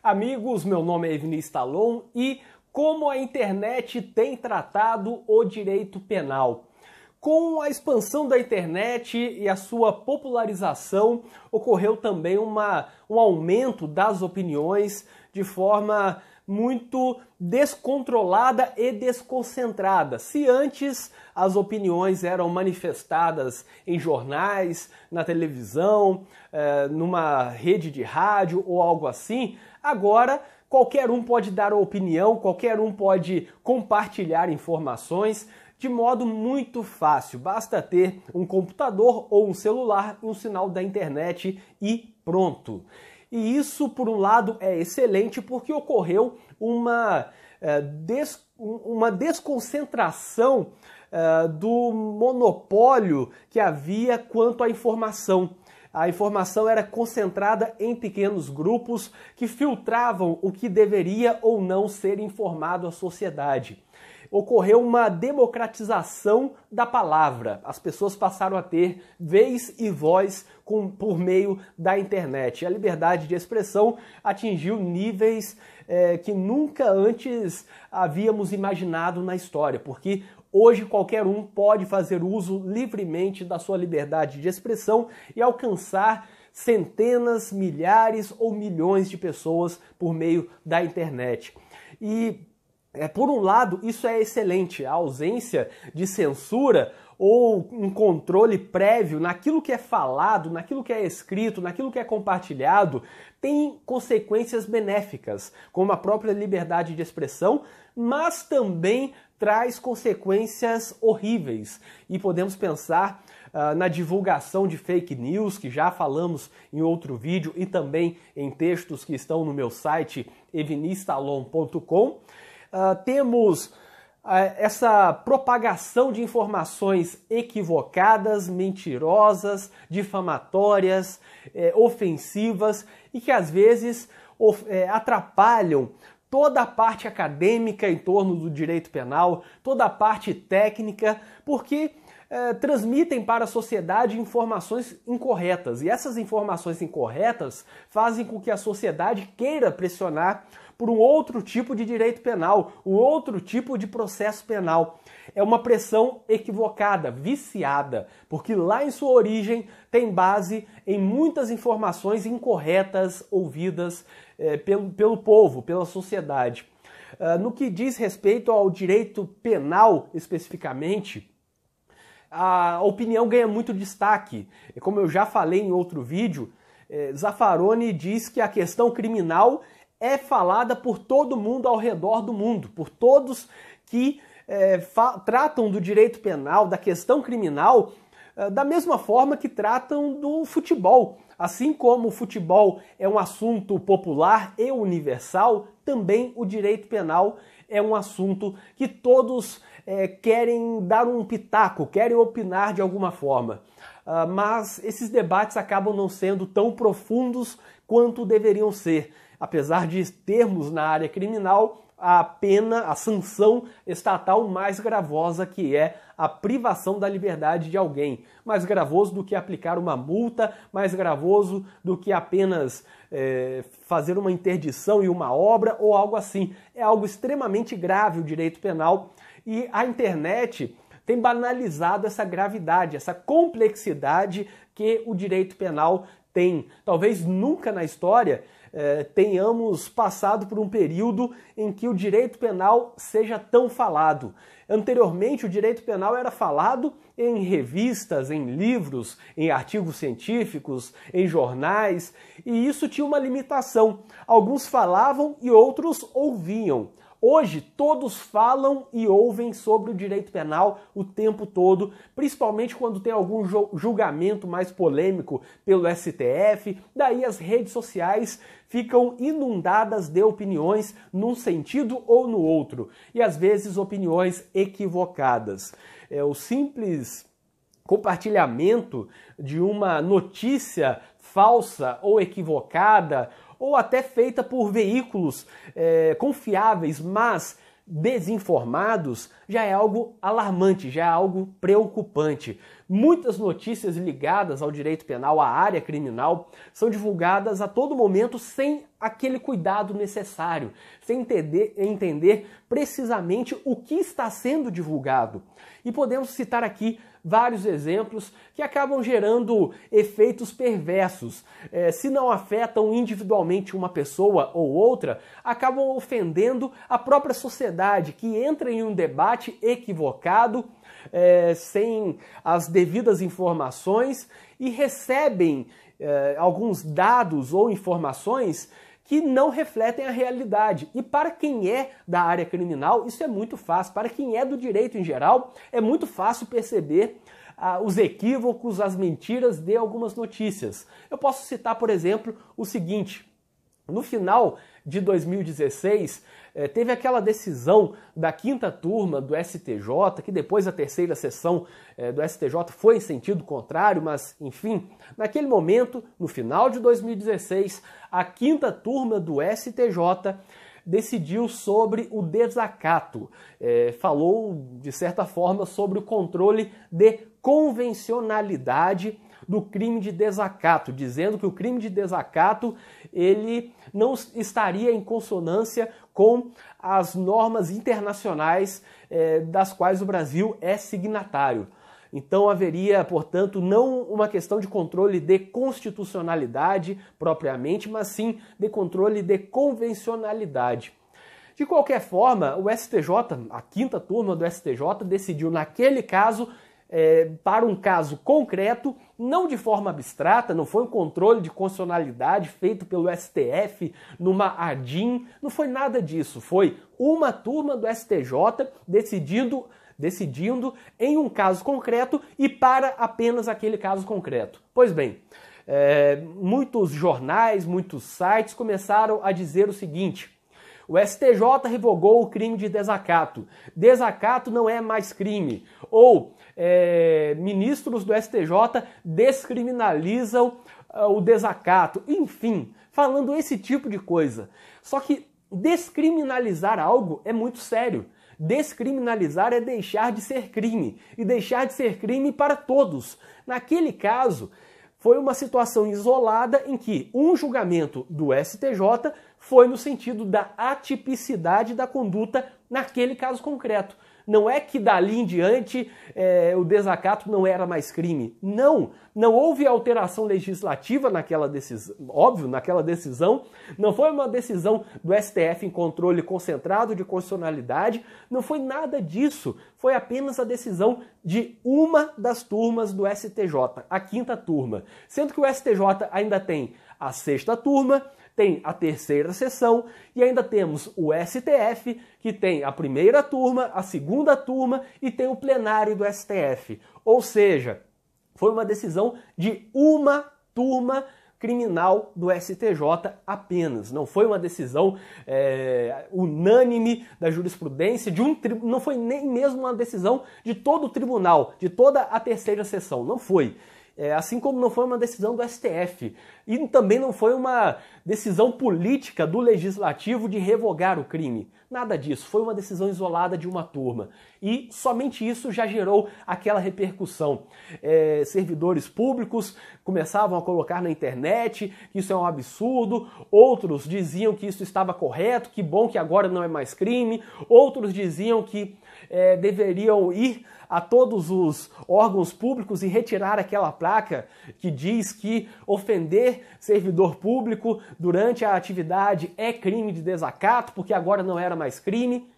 Amigos, meu nome é Vinícius Talon e como a internet tem tratado o direito penal. Com a expansão da internet e a sua popularização, ocorreu também um aumento das opiniões de forma muito descontrolada e desconcentrada. Se antes as opiniões eram manifestadas em jornais, na televisão, numa rede de rádio ou algo assim, agora qualquer um pode dar opinião, qualquer um pode compartilhar informações de modo muito fácil. Basta ter um computador ou um celular e um sinal da internet e pronto. E isso, por um lado, é excelente porque ocorreu uma desconcentração do monopólio que havia quanto à informação. A informação era concentrada em pequenos grupos que filtravam o que deveria ou não ser informado à sociedade. Ocorreu uma democratização da palavra. As pessoas passaram a ter vez e voz por meio da internet. A liberdade de expressão atingiu níveis que nunca antes havíamos imaginado na história, porque hoje qualquer um pode fazer uso livremente da sua liberdade de expressão e alcançar centenas, milhares ou milhões de pessoas por meio da internet. E por um lado, isso é excelente, a ausência de censura ou um controle prévio naquilo que é falado, naquilo que é escrito, naquilo que é compartilhado, tem consequências benéficas, como a própria liberdade de expressão, mas também traz consequências horríveis. E podemos pensar na divulgação de fake news, que já falamos em outro vídeo e também em textos que estão no meu site evinistalon.com. Temos essa propagação de informações equivocadas, mentirosas, difamatórias, ofensivas e que às vezes atrapalham toda a parte acadêmica em torno do direito penal, toda a parte técnica, porque transmitem para a sociedade informações incorretas. E essas informações incorretas fazem com que a sociedade queira pressionar por um outro tipo de direito penal, um outro tipo de processo penal. É uma pressão equivocada, viciada, porque lá em sua origem tem base em muitas informações incorretas ouvidas pelo povo, pela sociedade. No que diz respeito ao direito penal especificamente, a opinião ganha muito destaque. Como eu já falei em outro vídeo, Zaffaroni diz que a questão criminal é falada por todo mundo ao redor do mundo, por todos que tratam do direito penal, da questão criminal, da mesma forma que tratam do futebol. Assim como o futebol é um assunto popular e universal, também o direito penal é um assunto que todos querem dar um pitaco, querem opinar de alguma forma. Mas esses debates acabam não sendo tão profundos quanto deveriam ser. Apesar de termos na área criminal a pena, a sanção estatal mais gravosa, que é a privação da liberdade de alguém. Mais gravoso do que aplicar uma multa, mais gravoso do que apenas fazer uma interdição em uma obra ou algo assim. É algo extremamente grave o direito penal e a internet tem banalizado essa gravidade, essa complexidade que o direito penal tem. Talvez nunca na história tenhamos passado por um período em que o direito penal seja tão falado. Anteriormente, o direito penal era falado em revistas, em livros, em artigos científicos, em jornais, e isso tinha uma limitação. Alguns falavam e outros ouviam. Hoje, todos falam e ouvem sobre o direito penal o tempo todo, principalmente quando tem algum julgamento mais polêmico pelo STF. Daí as redes sociais ficam inundadas de opiniões num sentido ou no outro, e às vezes opiniões equivocadas. O simples compartilhamento de uma notícia falsa ou equivocada, ou até feita por veículos confiáveis, mas desinformados já é algo alarmante, já é algo preocupante. Muitas notícias ligadas ao direito penal, à área criminal, são divulgadas a todo momento sem aquele cuidado necessário, sem entender precisamente o que está sendo divulgado. E podemos citar aqui vários exemplos que acabam gerando efeitos perversos. Se não afetam individualmente uma pessoa ou outra, acabam ofendendo a própria sociedade, que entra em um debate equivocado, sem as devidas informações e recebem alguns dados ou informações que não refletem a realidade. E para quem é da área criminal, isso é muito fácil. Para quem é do direito em geral, é muito fácil perceber os equívocos, as mentiras de algumas notícias. Eu posso citar, por exemplo, o seguinte: no final de 2016, teve aquela decisão da 5ª turma do STJ, que depois a 3ª sessão do STJ foi em sentido contrário, mas, enfim, naquele momento, no final de 2016, a 5ª turma do STJ decidiu sobre o desacato. Falou, de certa forma, sobre o controle de convencionalidade do crime de desacato, dizendo que o crime de desacato ele não estaria em consonância com as normas internacionais das quais o Brasil é signatário. Então haveria, portanto, não uma questão de controle de constitucionalidade propriamente, mas sim de controle de convencionalidade. De qualquer forma, o STJ, a 5ª turma do STJ, decidiu naquele caso, para um caso concreto, não de forma abstrata, não foi um controle de constitucionalidade feito pelo STF numa ADIM, não foi nada disso, foi uma turma do STJ decidindo em um caso concreto e para apenas aquele caso concreto. Pois bem, muitos jornais, muitos sites começaram a dizer o seguinte: o STJ revogou o crime de desacato. Desacato não é mais crime. Ou ministros do STJ descriminalizam o desacato. Enfim, falando esse tipo de coisa. Só que descriminalizar algo é muito sério. Descriminalizar é deixar de ser crime. E deixar de ser crime para todos. Naquele caso, foi uma situação isolada em que um julgamento do STJ foi no sentido da atipicidade da conduta naquele caso concreto. Não é que dali em diante o desacato não era mais crime. Não houve alteração legislativa naquela decisão. Óbvio, naquela decisão. Não foi uma decisão do STF em controle concentrado de constitucionalidade. Não foi nada disso. Foi apenas a decisão de uma das turmas do STJ, a 5ª turma. Sendo que o STJ ainda tem a 6ª turma, tem a 3ª sessão e ainda temos o STF, que tem a 1ª turma, a 2ª turma e tem o plenário do STF. Ou seja, foi uma decisão de uma turma criminal do STJ apenas. Não foi uma decisão unânime da jurisprudência, não foi nem mesmo uma decisão de todo o tribunal, de toda a 3ª sessão. Não foi. Assim como não foi uma decisão do STF. E também não foi uma decisão política do legislativo de revogar o crime. Nada disso. Foi uma decisão isolada de uma turma. E somente isso já gerou aquela repercussão. Servidores públicos começavam a colocar na internet que isso é um absurdo. Outros diziam que isso estava correto, que bom que agora não é mais crime. Outros diziam que deveriam ir a todos os órgãos públicos e retirar aquela placa que diz que ofender servidor público durante a atividade é crime de desacato, porque agora não era mais crime.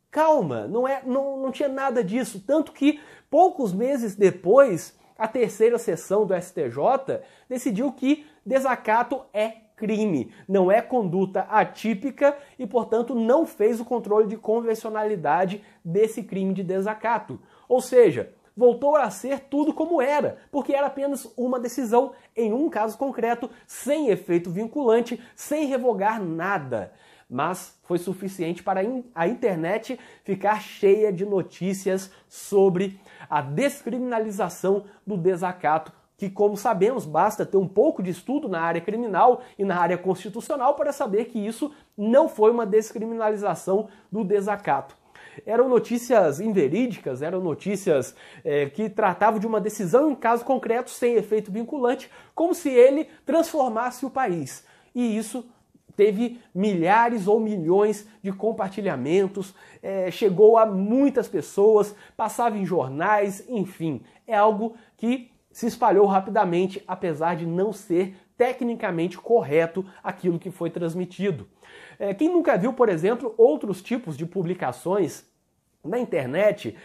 Calma, não tinha nada disso. Tanto que poucos meses depois, a 3ª sessão do STJ decidiu que desacato é crime, não é conduta atípica e, portanto, não fez o controle de convencionalidade desse crime de desacato. Ou seja, voltou a ser tudo como era, porque era apenas uma decisão em um caso concreto, sem efeito vinculante, sem revogar nada. Mas foi suficiente para a internet ficar cheia de notícias sobre a descriminalização do desacato, que, como sabemos, basta ter um pouco de estudo na área criminal e na área constitucional para saber que isso não foi uma descriminalização do desacato. eram notícias inverídicas, eram notícias que tratavam de uma decisão em um caso concreto sem efeito vinculante, como se ele transformasse o país. E isso teve milhares ou milhões de compartilhamentos, chegou a muitas pessoas, passava em jornais, enfim, é algo que se espalhou rapidamente, apesar de não ser tecnicamente correto aquilo que foi transmitido. Quem nunca viu, por exemplo, outros tipos de publicações na internet,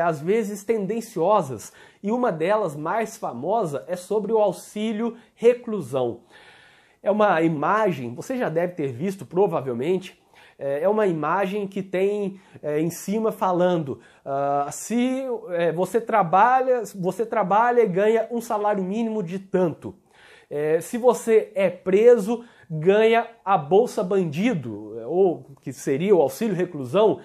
às vezes tendenciosas, e uma delas mais famosa é sobre o auxílio reclusão. É uma imagem, você já deve ter visto provavelmente, é uma imagem que tem em cima falando se você trabalha e ganha um salário mínimo de tanto. Se você é preso, ganha a Bolsa Bandido, ou que seria o auxílio reclusão,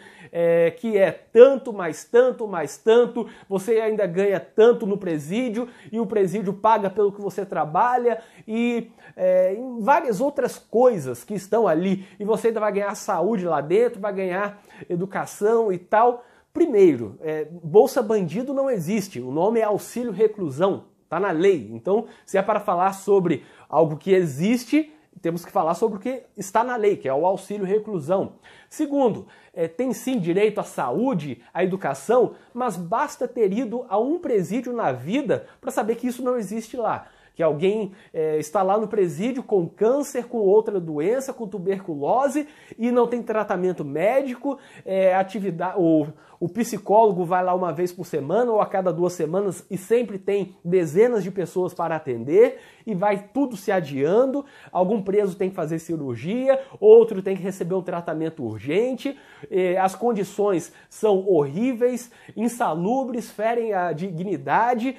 que é tanto, mais tanto, mais tanto, você ainda ganha tanto no presídio, e o presídio paga pelo que você trabalha, e várias outras coisas que estão ali, e você ainda vai ganhar saúde lá dentro, vai ganhar educação e tal. Primeiro, Bolsa Bandido não existe, o nome é auxílio reclusão, está na lei. Então, se é para falar sobre algo que existe, temos que falar sobre o que está na lei, que é o auxílio reclusão. Segundo, tem sim direito à saúde, à educação, mas basta ter ido a um presídio na vida para saber que isso não existe lá. Que alguém está lá no presídio com câncer, com outra doença, com tuberculose e não tem tratamento médico, o psicólogo vai lá uma vez por semana ou a cada 2 semanas e sempre tem dezenas de pessoas para atender e vai tudo se adiando. Algum preso tem que fazer cirurgia, outro tem que receber um tratamento urgente, as condições são horríveis, insalubres, ferem a dignidade,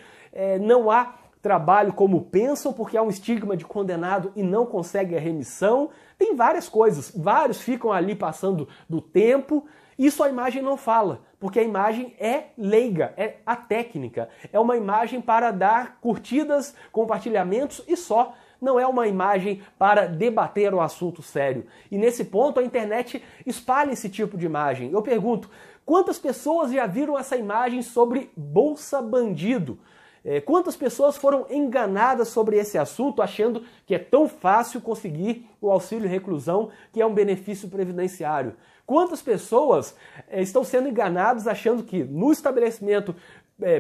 não há trabalho como pensam, porque há um estigma de condenado e não consegue a remissão. Tem várias coisas, vários ficam ali passando do tempo. Isso a imagem não fala, porque a imagem é leiga, é a técnica. É uma imagem para dar curtidas, compartilhamentos e só. Não é uma imagem para debater um assunto sério. E nesse ponto a internet espalha esse tipo de imagem. Eu pergunto, quantas pessoas já viram essa imagem sobre Bolsa Bandido? Quantas pessoas foram enganadas sobre esse assunto, achando que é tão fácil conseguir o auxílio reclusão, que é um benefício previdenciário? Quantas pessoas estão sendo enganadas achando que no estabelecimento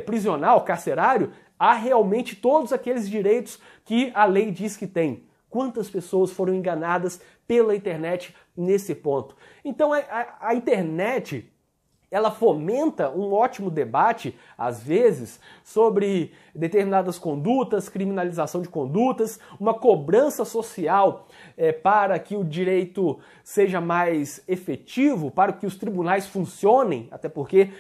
prisional, carcerário, há realmente todos aqueles direitos que a lei diz que tem? Quantas pessoas foram enganadas pela internet nesse ponto? Então a internet, ela fomenta um ótimo debate, às vezes, sobre determinadas condutas, criminalização de condutas, uma cobrança social para que o direito seja mais efetivo, para que os tribunais funcionem, até porque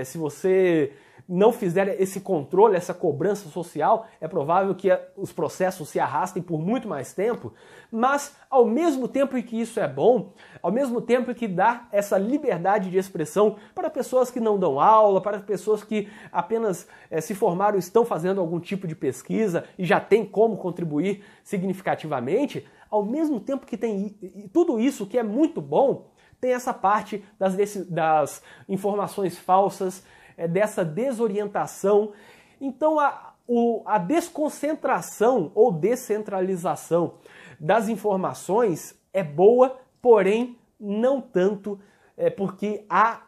se você não fizer esse controle, essa cobrança social, é provável que os processos se arrastem por muito mais tempo, mas ao mesmo tempo em que isso é bom, ao mesmo tempo que dá essa liberdade de expressão para pessoas que não dão aula, para pessoas que apenas se formaram e estão fazendo algum tipo de pesquisa e já tem como contribuir significativamente, ao mesmo tempo que tem tudo isso que é muito bom, tem essa parte das informações falsas, dessa desorientação. Então a desconcentração ou descentralização das informações é boa, porém não tanto, porque há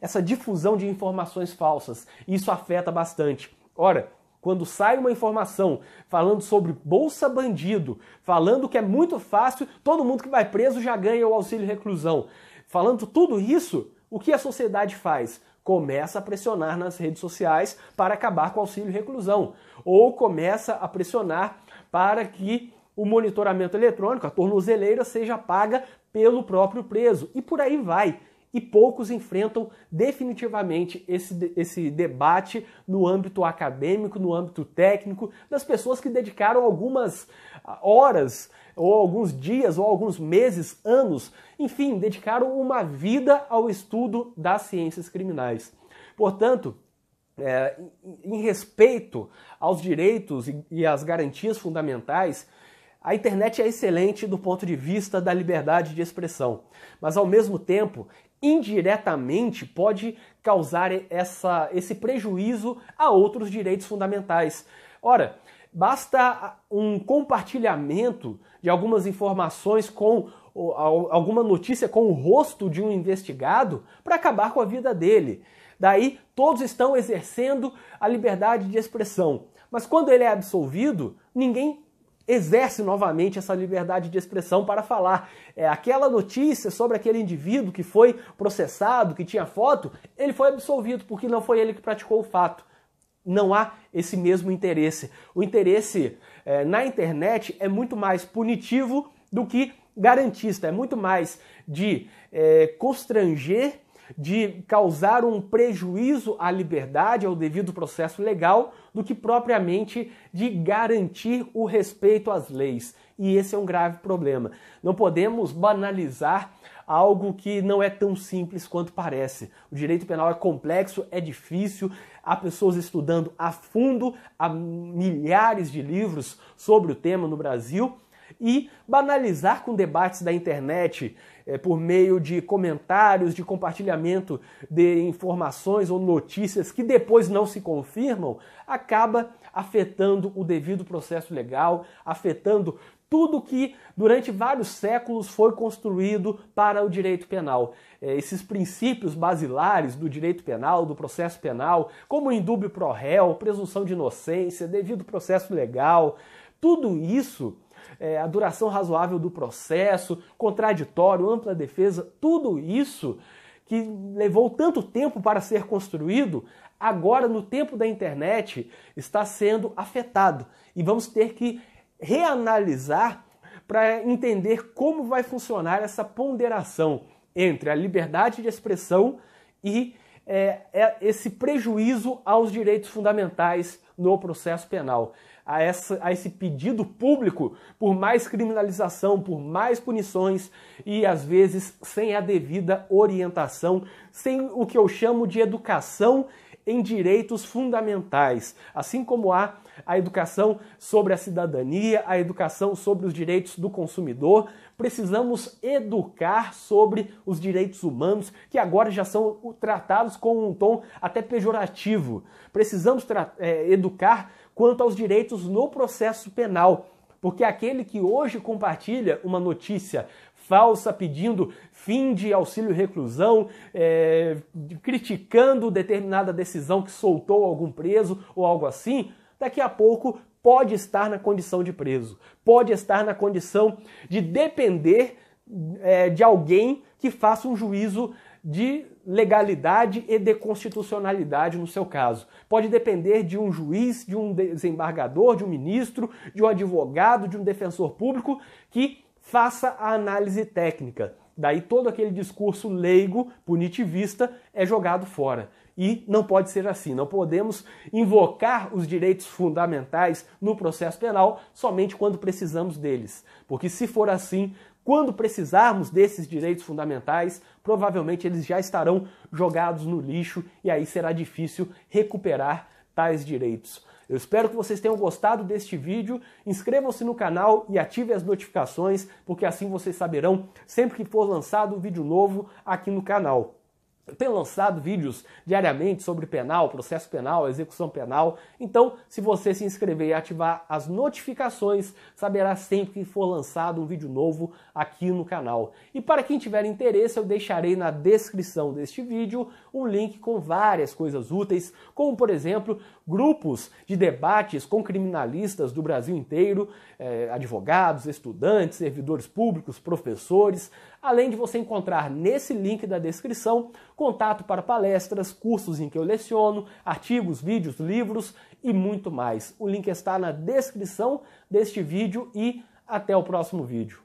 essa difusão de informações falsas. Isso afeta bastante. Ora, quando sai uma informação falando sobre Bolsa Bandido, falando que é muito fácil, todo mundo que vai preso já ganha o auxílio reclusão, falando tudo isso, o que a sociedade faz? Começa a pressionar nas redes sociais para acabar com o auxílio reclusão, ou começa a pressionar para que o monitoramento eletrônico, a tornozeleira, seja paga pelo próprio preso, e por aí vai. E poucos enfrentam definitivamente esse debate no âmbito acadêmico, no âmbito técnico, das pessoas que dedicaram algumas horas, ou alguns dias, ou alguns meses, anos, enfim, dedicaram uma vida ao estudo das ciências criminais. Portanto, em respeito aos direitos e às garantias fundamentais, a internet é excelente do ponto de vista da liberdade de expressão, mas ao mesmo tempo, indiretamente pode causar esse prejuízo a outros direitos fundamentais. Ora, basta um compartilhamento de algumas informações com alguma notícia com o rosto de um investigado para acabar com a vida dele. Daí todos estão exercendo a liberdade de expressão. Mas quando ele é absolvido, ninguém exerce novamente essa liberdade de expressão para falar. Aquela notícia sobre aquele indivíduo que foi processado, que tinha foto, ele foi absolvido porque não foi ele que praticou o fato. Não há esse mesmo interesse. O interesse na internet é muito mais punitivo do que garantista, é muito mais de constranger, de causar um prejuízo à liberdade, ao devido processo legal, do que propriamente de garantir o respeito às leis. E esse é um grave problema. Não podemos banalizar algo que não é tão simples quanto parece. O direito penal é complexo, é difícil, há pessoas estudando a fundo, há milhares de livros sobre o tema no Brasil, e banalizar com debates da internet por meio de comentários, de compartilhamento de informações ou notícias que depois não se confirmam, acaba afetando o devido processo legal, afetando tudo que durante vários séculos foi construído para o direito penal. Esses princípios basilares do direito penal, do processo penal, como indúbio pro réu, presunção de inocência, devido processo legal, tudo isso, a duração razoável do processo, contraditório, ampla defesa, tudo isso que levou tanto tempo para ser construído, agora no tempo da internet está sendo afetado. E vamos ter que reanalisar para entender como vai funcionar essa ponderação entre a liberdade de expressão e esse prejuízo aos direitos fundamentais no processo penal. A esse pedido público por mais criminalização, por mais punições e, às vezes, sem a devida orientação, sem o que eu chamo de educação em direitos fundamentais, assim como há a educação sobre a cidadania, a educação sobre os direitos do consumidor, precisamos educar sobre os direitos humanos, que agora já são tratados com um tom até pejorativo. Precisamos educar quanto aos direitos no processo penal, porque aquele que hoje compartilha uma notícia falsa pedindo fim de auxílio-reclusão, criticando determinada decisão que soltou algum preso ou algo assim, daqui a pouco pode estar na condição de preso, pode estar na condição de depender de alguém que faça um juízo de legalidade e de constitucionalidade no seu caso. Pode depender de um juiz, de um desembargador, de um ministro, de um advogado, de um defensor público que faça a análise técnica. Daí todo aquele discurso leigo, punitivista, é jogado fora. E não pode ser assim, não podemos invocar os direitos fundamentais no processo penal somente quando precisamos deles. Porque se for assim, quando precisarmos desses direitos fundamentais, provavelmente eles já estarão jogados no lixo e aí será difícil recuperar tais direitos. Eu espero que vocês tenham gostado deste vídeo, inscrevam-se no canal e ativem as notificações, porque assim vocês saberão sempre que for lançado um vídeo novo aqui no canal. Eu tenho lançado vídeos diariamente sobre penal, processo penal, execução penal, então se você se inscrever e ativar as notificações, saberá sempre que for lançado um vídeo novo aqui no canal. E para quem tiver interesse, eu deixarei na descrição deste vídeo um link com várias coisas úteis, como por exemplo, grupos de debates com criminalistas do Brasil inteiro, advogados, estudantes, servidores públicos, professores, além de você encontrar nesse link da descrição contato para palestras, cursos em que eu leciono, artigos, vídeos, livros e muito mais. O link está na descrição deste vídeo e até o próximo vídeo.